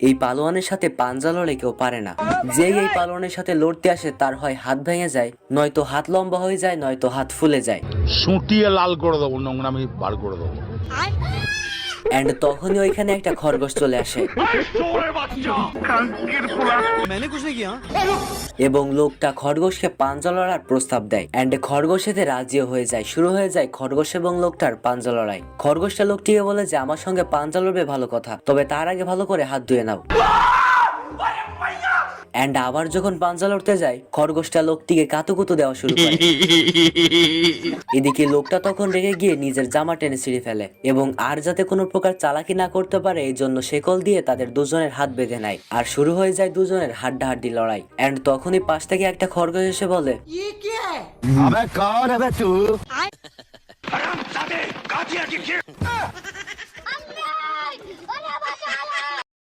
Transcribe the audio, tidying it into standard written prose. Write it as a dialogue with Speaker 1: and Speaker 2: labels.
Speaker 1: এই পালোয়ানের সাথে পাঞ্জা লড়ে কেউ পারে না। যেই এই পালোয়ানের সাথে লড়তে আসে তার হয় হাত ভেঙে যায়, নয়তো হাত লম্বা হয়ে যায়, নয়তো হাত ফুলে যায়।
Speaker 2: সুটিয়ে লাল করে দেবো, নোংরামি বার করে দেবো।
Speaker 1: এন্ড তখনই ওইখানে একটা খরগোশ চলে আসে এবং লোকটা খরগোশকে পাঞ্জা লড়ার প্রস্তাব দেয়। এন্ড খরগোশ এতে রাজিও হয়ে যায়। শুরু হয়ে যায় খরগোশ এবং লোকটার পাঞ্জা লড়াই। খরগোশটা লোকটিকে বলে যে আমার সঙ্গে পাঞ্জা লড়বে ভালো কথা, তবে তার আগে ভালো করে হাত ধুয়ে নাও। এন্ড আবার যখন পাঞ্জা লড়তে যায়, খরগোশটা লোকটিকে কাতুকুতু দেওয়া শুরু করে। এদিকে লোকটা তখন রেগে গিয়ে নিজের জামা টেনে ছিঁড়ে ফেলে এবং আর যাতে কোনো প্রকার চালাকি না করতে পারে এই জন্য শেকল দিয়ে তাদের দুজনের হাত বেঁধে নেয়। আর শুরু হয়ে যায় দুজনের হাড্ডাহাড্ডি লড়াই। এন্ড তখনই পাশ থেকে একটা খরগোশ এসে বলে,
Speaker 3: अबे कौन है बे तू?